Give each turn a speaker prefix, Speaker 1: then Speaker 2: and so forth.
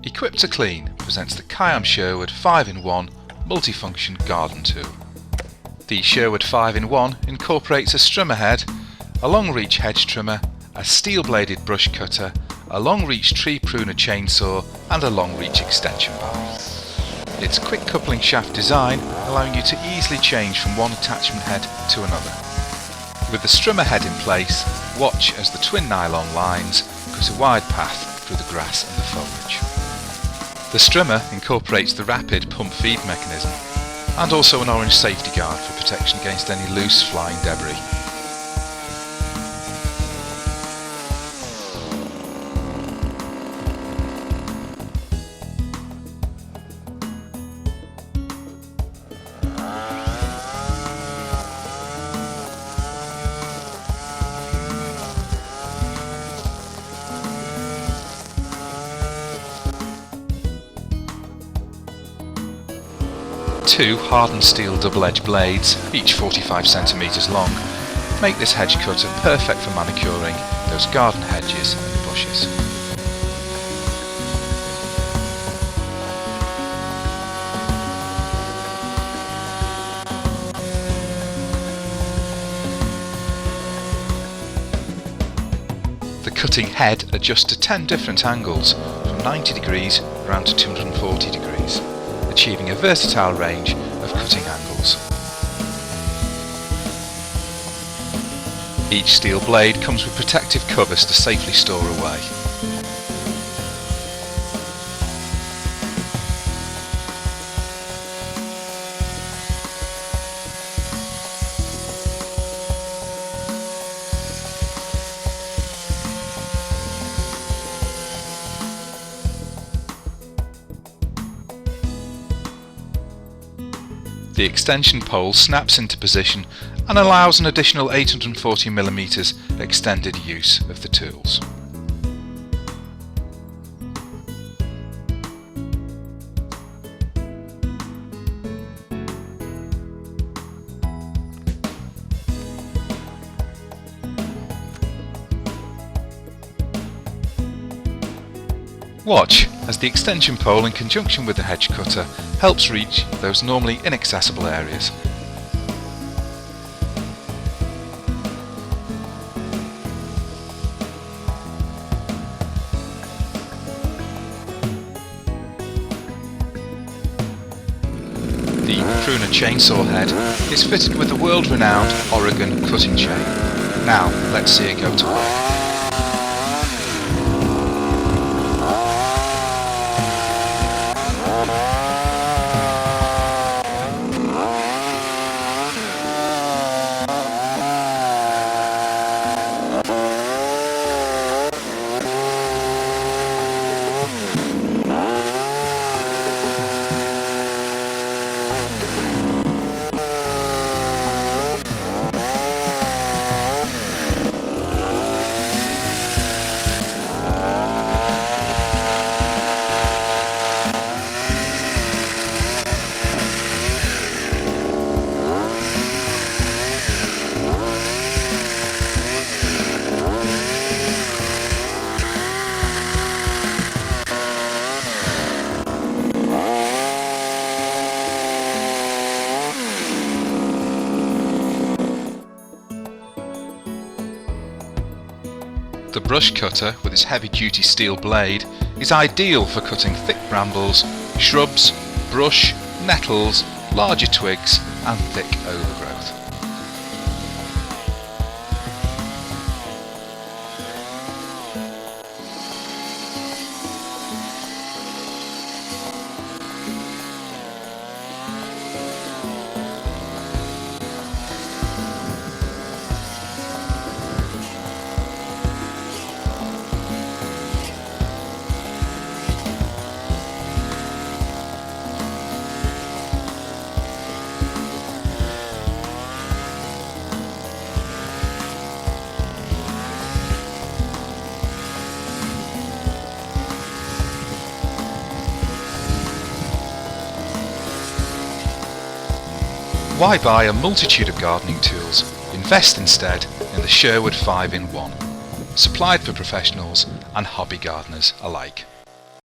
Speaker 1: Equipped to Clean presents the KIAM Sherwood 5-in-1 multifunction garden tool. The Sherwood 5-in-1 incorporates a strimmer head, a long-reach hedge trimmer, a steel-bladed brush cutter, a long-reach tree pruner chainsaw and a long-reach extension bar. Its quick coupling shaft design allowing you to easily change from one attachment head to another. With the strimmer head in place, watch as the twin nylon lines cut a wide path through the grass and the foliage. The strimmer incorporates the rapid pump feed mechanism and also an orange safety guard for protection against any loose flying debris. Two hardened steel double-edged blades, each 45 cm long, make this hedge cutter perfect for manicuring those garden hedges and bushes. The cutting head adjusts to 10 different angles, from 90 degrees around to 240 degrees. Achieving a versatile range of cutting angles. Each steel blade comes with protective covers to safely store away. The extension pole snaps into position and allows an additional 840mm extended use of the tools. Watch as the extension pole in conjunction with the hedge cutter helps reach those normally inaccessible areas. The pruner chainsaw head is fitted with the world-renowned Oregon cutting chain. Now let's see it go to work. The brush cutter, with its heavy-duty steel blade, is ideal for cutting thick brambles, shrubs, brush, nettles, larger twigs and thick overgrowth. Why buy a multitude of gardening tools? Invest instead in the Sherwood 5-in-1, supplied for professionals and hobby gardeners alike.